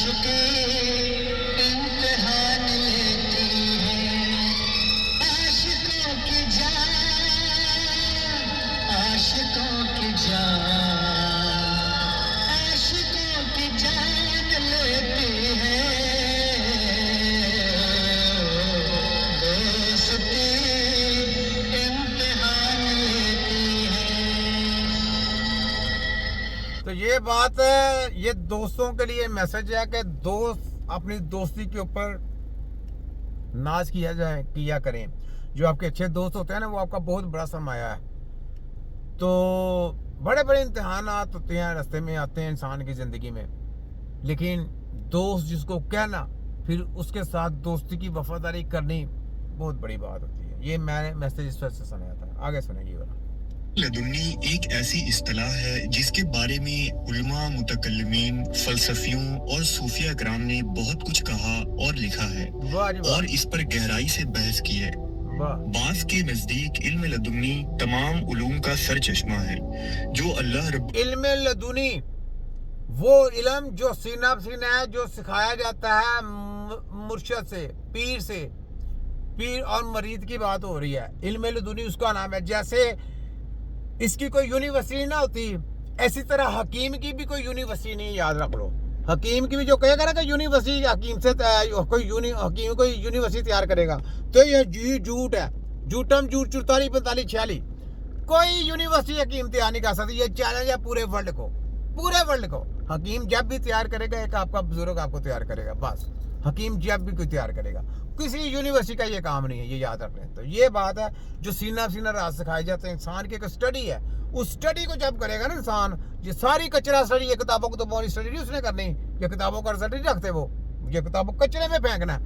आशिकी इम्तिहान लेती है, आशिकों की जान, आशिकों की जान, आशिकों की जान लेती है, दोस्ती इम्तिहान लेती है। तो ये बात ये दोस्तों के लिए मैसेज है कि दोस्त अपनी दोस्ती के ऊपर नाज किया करें। जो आपके अच्छे दोस्त होते हैं ना, वो आपका बहुत बड़ा सरमाया है। तो बड़े बड़े इम्तिहानात होते हैं, रास्ते में आते हैं इंसान की ज़िंदगी में, लेकिन दोस्त जिसको कहना, फिर उसके साथ दोस्ती की वफादारी करनी बहुत बड़ी बात होती है। ये मैंने मैसेज इस वजह से सुनाया था। आगे सुनेंगे वाला। लदुन्नी एक ऐसी इस्तिलाह है जिसके बारे में उलमा, मुतकल्लिमीन, फलसफियों और सूफिया कराम ने बहुत कुछ कहा और लिखा है वाह जी वाह, और इस पर गहराई से बहस की है। वाह। बास के नजदीक इल्म लदुन्नी तमाम उलूम का सर चश्मा है, जो अल्लाह रब इल्म लदुनी वो इल्म जो सीना सीना है, जो सिखाया जाता है मुर्शद से, पीर और मरीद की बात हो रही है। इल्म लदुनी उसका नाम है। जैसे इसकी कोई यूनिवर्सिटी ना होती, ऐसी तरह हकीम की भी कोई यूनिवर्सिटी नहीं, याद रख लो। हकीम की भी जो कहेगा ना कि यूनिवर्सिटी हकीम से हकीम कोई यूनिवर्सिटी तैयार करेगा, तो ये झूठ है। झूठम झूठ 44 45 46 कोई यूनिवर्सिटी हकीम तैयार नहीं कर सकती। ये चैलेंज है पूरे वर्ल्ड को। हकीम जब भी तैयार करेगा, एक आपका बुजुर्ग आपको तैयार करेगा, बस। हकीम जब भी कोई तैयार करेगा, किसी यूनिवर्सिटी का ये काम नहीं है, ये याद रख लें। तो ये बात है, जो सीना सीना राज सिखाए जाते हैं इंसान की एक स्टडी है। उस स्टडी को जब करेगा ना इंसान, ये सारी कचरा स्टडी, ये किताबों को तो बहुत स्टडी नहीं उसने करनी, ये किताबों का स्टडी रखते वो, ये किताबों कचरे में फेंकना।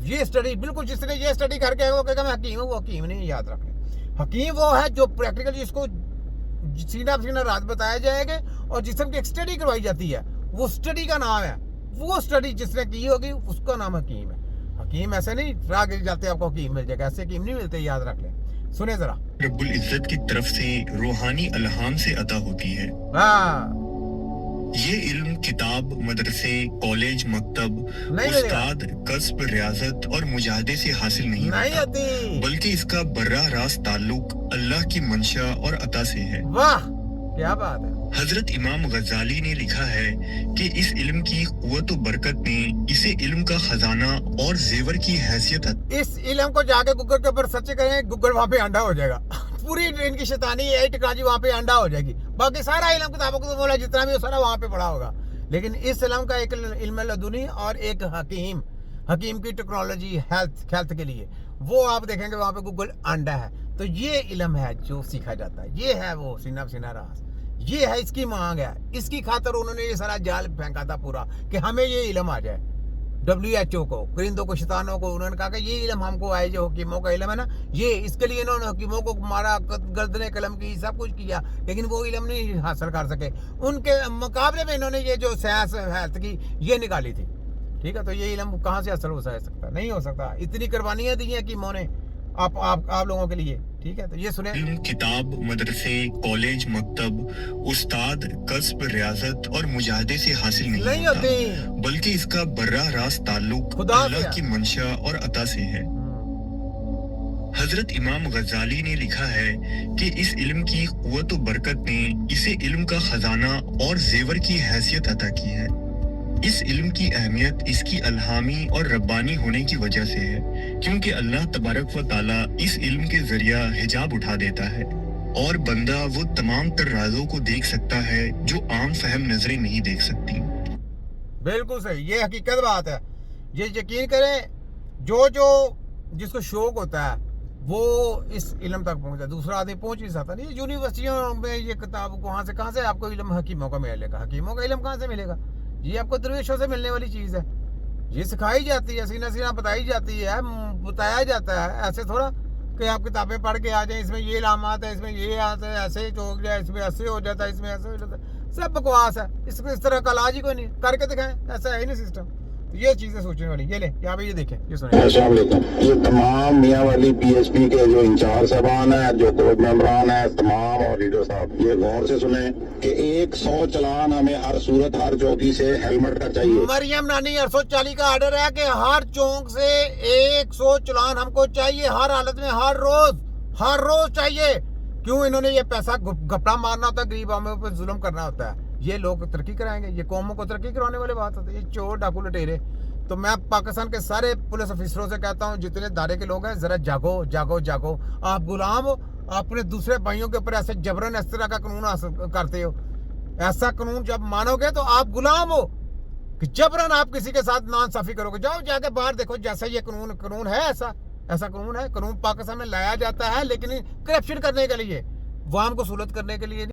ये स्टडी बिल्कुल, जिसने ये स्टडी करके वो कहेगा मैं हकीम हूँ, वो हकीम नहीं, याद रख लें। हकीम वो है जो प्रैक्टिकल, जिसको सीना सीना राज बताया जाएगा और जिसम की एक स्टडी करवाई जाती है, वो स्टडी का नाम है। वो स्टडी जिसने की होगी उसका नाम हकीम है। हकीम ऐसे नहीं राह गिर जाते आपको हकीम मिल जाएगा, ऐसे हकीम नहीं मिलते, याद रख लें। सुने जरा। रब्बुल इज्जत की तरफ से रूहानी अल्हाम से अता होती है। हाँ, ये इल्म किताब, मदरसे, कॉलेज, मकतब, नहीं मिलेगा, उस्ताद, कस्ब, रियाजत और मुजाहदे से हासिल नहीं नहीं होता, होती। बल्कि इसका बर्राह रास्त ताल्लुक अल्लाह की मंशा और अता से है। वाह क्या बात है। हजरत इमाम गजाली ने लिखा है कि इस इल्म की कुव्वत व बरकत ने इसे इल्म का खजाना और जेवर की हैसियत इस इल्म को जाके गूगल के ऊपर सर्च करें, गूगल वहाँ पे अंडा हो जाएगा। पूरी इनकी शैतानी टेक्नोलॉजी वहाँ पे अंडा हो जाएगी। बाकी सारा इल्म किताबों को बोला जितना भी हो सारा वहाँ पे पड़ा होगा, लेकिन इस इल्म का एक इल्म लदुनी और एक हकीम की टेक्नोलॉजी हेल्थ के लिए, वो आप देखेंगे वहाँ पे गूगल अंडा है। तो ये इल्म है जो सीखा जाता है, ये है वो सीना सीना राज, ये है इसकी मांग है। इसकी खातर उन्होंने ये सारा जाल फेंका था पूरा कि हमें ये इल्म आ जाए। WHO को, परिंदों को, शैतानों को, उन्होंने कहा कि ये इल्म हमको आए, जो हकीमों का इल्म है ना, ये इसके लिए इन्होंने हकीमों को मारा, गर्दने कलम की, सब कुछ किया, लेकिन वो इल्म नहीं हासिल कर सके। उनके मुकाबले में इन्होंने ये जो साइंस हेल्थ की ये निकाली थी। ठीक है, तो ये इल्म कहाँ से हासिल हो सकता? नहीं हो सकता। इतनी कुर्बानियां दी हैं हकीमों ने आप लोगों के लिए। ठीक है, तो ये सुने। किताब, मदरसे, कॉलेज, मकतब, उस्ताद, कस्ब, रियाजत और मुजाहदे से हासिल नहीं होता, बल्कि इसका बर्राह रास्त ताल्लुक अल्लाह की मंशा और अता से है। हजरत इमाम गजाली ने लिखा है कि इस इल्म की कुव्वत व बरकत ने इसे इल्म का खजाना और जेवर की हैसियत अता की है। इस इल्म की अहमियत इसकी अल्हामी और रब्बानी होने की वजह से है, क्योंकि अल्लाह तबारक व ताला इस इल्म के जरिया हिजाब उठा देता है और बंदा वो तमाम तर राज़ों को देख सकता है जो आम फहम नजरें नहीं देख सकती। बिल्कुल सही, ये हकीकत बात है। ये यकीन करें, जो जिसको शौक होता है वो इस इल्म तक पहुंचता है, दूसरा आदमी पहुंच नहीं सकता। नहीं, यूनिवर्सिटियों में ये किताब कहाँ से आपको इल्म हकीमों का मिलेगा? हकीमों का इल्म कहाँ से मिलेगा? ये आपको दरवेशों से मिलने वाली चीज़ है। ये सिखाई जाती है, सीना सीना बताई जाती है, बताया जाता है। ऐसे थोड़ा कि आप किताबें पढ़ के आ जाएं, इसमें ये लामात है, इसमें ये आता है, ऐसे हो जाए, इसमें ऐसे हो जाता है, इसमें ऐसे हो जाता है। सब बकवास है। इस तरह का इलाज ही कोई नहीं। करके दिखाएं, ऐसा है ही नहीं सिस्टम। تو یہ چیزیں سوچنے والی. یہ لیں یہاں پہ یہ دیکھیں, یہ سنیں. السلام علیکم. یہ تمام میاں والی پی ایس پی کے جو انچارج صاحبان ہیں, جو کورٹ ممبران ہیں, تمام اور لیڈر صاحب, یہ غور سے سنیں کہ 100 چلان ہمیں ہر صورت ہر چوکی سے ہیلمٹ کا چاہیے. مریم نانی 840 کا آرڈر ہے کہ ہر چونک سے 100 چلان ہم کو چاہیے, ہر حالت میں, ہر روز چاہیے. کیوں؟ انہوں نے یہ پیسہ گپڑا مارنا ہوتا ہے, غریب عوام پر ظلم کرنا ہوتا ہے. یہ لوگ ترقی کرائیں گے؟ یہ قوموں کو ترقی کرانے والے بات ہوتی ہے. یہ چور ڈاکو لٹیرے. تو میں پاکستان کے سارے پولیس افسروں سے کہتا ہوں, جتنے دائرے کے لوگ ہیں, ذرا جاگو. آپ غلام ہو, آپ اپنے دوسرے بھائیوں کے اوپر ایسے جبرن اس طرح کا قانون کرتے ہو. ایسا قانون جب مانو گے تو آپ غلام ہو کہ جبرن آپ کسی کے ساتھ ناانصافی کرو گے. جاؤ جا کے باہر دیکھو, جیسا یہ قانون ہے, ایسا قانون ہے. قانون پاکستان میں لایا جاتا ہے لیکن کرپشن کرنے کے لیے, عوام کو سہولت کرنے کے لیے.